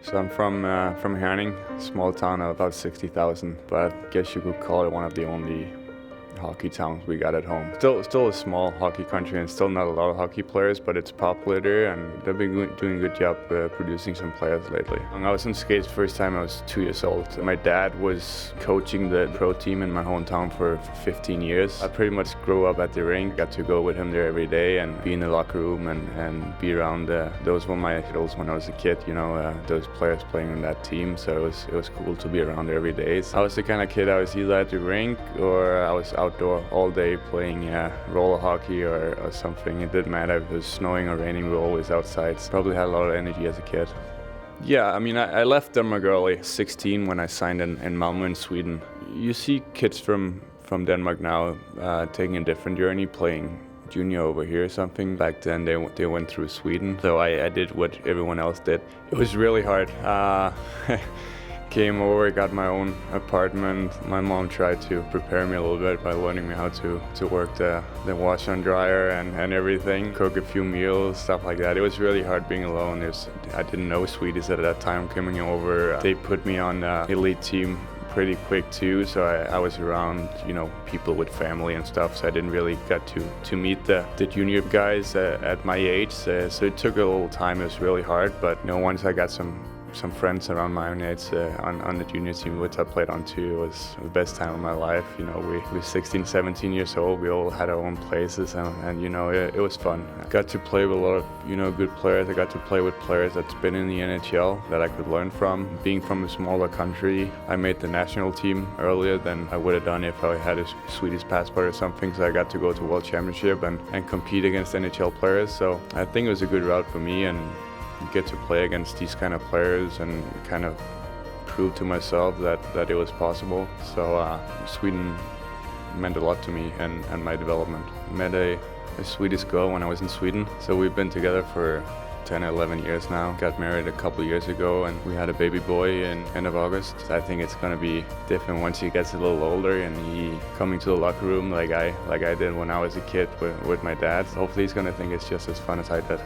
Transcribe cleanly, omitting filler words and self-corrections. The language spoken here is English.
So I'm from Herning, small town of about 60,000, but I guess you could call it one of the only hockey towns we got at home. Still a small hockey country and still not a lot of hockey players, but it's popular there and they've been doing a good job producing some players lately. I was on skates first time I was 2 years old. My dad was coaching the pro team in my hometown for 15 years. I pretty much grew up at the rink, got to go with him there every day and be in the locker room and be around. Those were my idols when I was a kid, those players playing on that team, so it was cool to be around there every day. So I was the kind of kid I was either at the rink or I was outdoor all day playing roller hockey or something. It didn't matter if it was snowing or raining, we were always outside. Probably had a lot of energy as a kid. Yeah, I mean, I left Denmark early, 16, when I signed in Malmö in Sweden. You see kids from Denmark now taking a different journey, playing junior over here or something. Back then they went through Sweden, so I did what everyone else did. It was really hard. Came over, got my own apartment. My mom tried to prepare me a little bit by learning me how to work the washer and dryer and everything, cook a few meals, stuff like that. It was really hard being alone. I didn't know Swedish at that time coming over. They put me on the elite team pretty quick too, so I was around, people with family and stuff, so I didn't really get to meet the junior guys at my age, so it took a little time. It was really hard, but once I got some friends around my own age on the junior team, which I played on too. It was the best time of my life. We were 16, 17 years old. We all had our own places, and it was fun. I got to play with a lot of good players. I got to play with players that's been in the NHL that I could learn from. Being from a smaller country, I made the national team earlier than I would have done if I had a Swedish passport or something. So I got to go to World Championship and compete against NHL players. So I think it was a good route for me and get to play against these kind of players and kind of prove to myself that it was possible. So Sweden meant a lot to me and my development. I met a Swedish girl when I was in Sweden, so we've been together for 10 or 11 years now. Got married a couple years ago and we had a baby boy in end of August. I think it's gonna be different once he gets a little older and he coming to the locker room like I did when I was a kid with my dad. Hopefully he's gonna think it's just as fun as I did.